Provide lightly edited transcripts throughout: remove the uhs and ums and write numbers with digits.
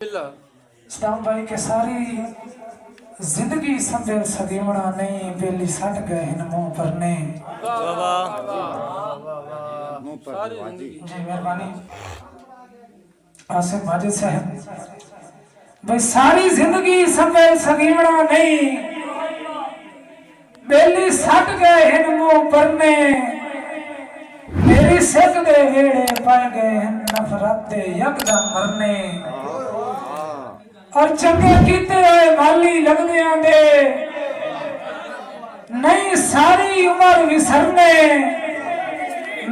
इस्लाम भाई के सारी जिंदगी संदेल सदीमना नहीं बेली सट गए इन मुंह पर ने जी मेहरबानी आसिफ माजिद साहब भाई सारी जिंदगी संदेल सदीमना नहीं बेली सट गए इन मुंह पर ने मेरी सिक दे वेड़े पाए गए नफरत दे यकदम मरने और चंगे कीते होए माली लगदे आंदे नहीं सारी उम्र विसरने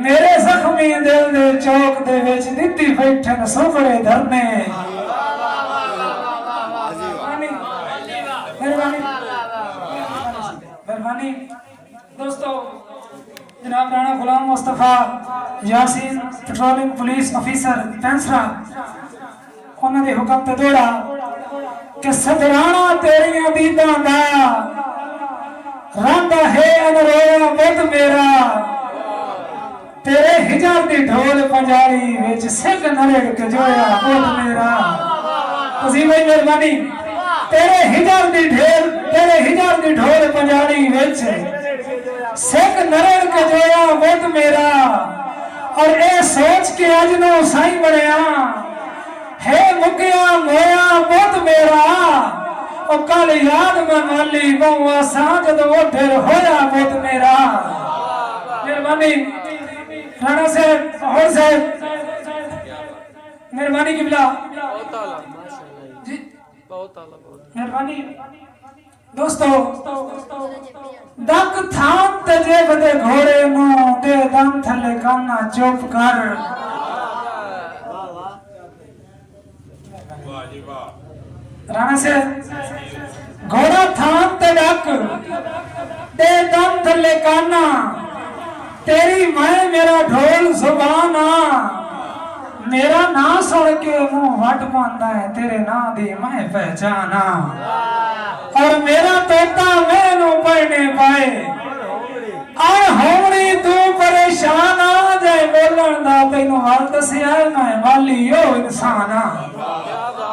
मेरे जख्मी दिल दे चौक दे विच दित्ती बैठन सोफड़े धरने मेहरबानी दोस्तों जनाब Rana Ghulam Mustafa Yasin patrolling police officer पेंसरा उन्होंने हुक्म ते दौड़ा कि सदराना तेरिया दीदां दा रंग है अनरोया बुत मेरा तेरे हिजर दी ढोल पंजारी विच सिक नरेड़ के जोया बुत मेरा तुसीं भाई मेहरबानी तेरे हिजर दी ढोल पंजारी विच सिक नरेड़ के जोया बुत मेरा और ए सोच के अज नो साईं बनया है मुकिया मोया बुत मेरा और कल याद में माली बहुआ सांझ दो फिर होया बुत मेरा मेहरबानी राणा साहब और साहब मेहरबानी किबला जी मेहरबानी दोस्तों दक थाम तजे बदे घोड़े नु दे दम थले काना चुप कर राणा से घोड़ा थाम तड़क दे दम थले काना तेरी मैं मेरा ढोल जुबाना मेरा ना सुन के मुंह हट पांदा है तेरे ना दी मैं पहचाना और मेरा तोता मैनू पढ़ने पाए आए होनी तू परेशान आ जाए बोलन दा तैनू हाल दसिया मैं माली ओ इंसान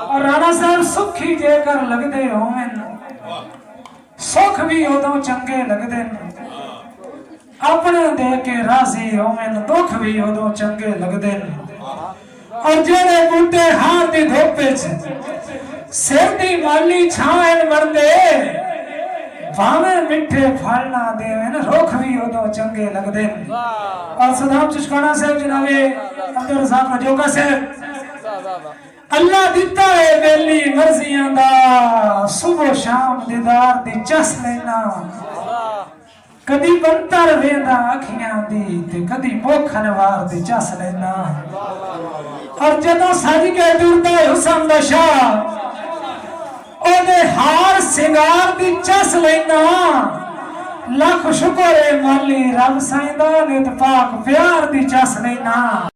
और राणा साहब सुखी जेकर लगदे होवन सुख भी उदों चंगे लगदे अपने दे के राजी होवन दुख भी उदों चंगे लगदे और जेड़े बूटे हाथ दी धुप विच सिर दी माली छावन बनदे भावे मिठे फल ना देवन रुख भी उदों चंगे लगदे और सदाम चुशकाना साहब जनाबे अब्दुल रज़ाक रजोगा साहब अल्लाह दिता है बेली मर्जियां दा सुबह शाम दीदार दी चस लेना कदी बंतर वेंदा अखियां दी ते कदी भुखन वार दी चस लेना और जदों सज के टुरदा हुसन दा शाह ओदे हार सिंगार दी चस लेना लख शुक्र है माली रब साईं दा नित पाक प्यार दी चस लेना।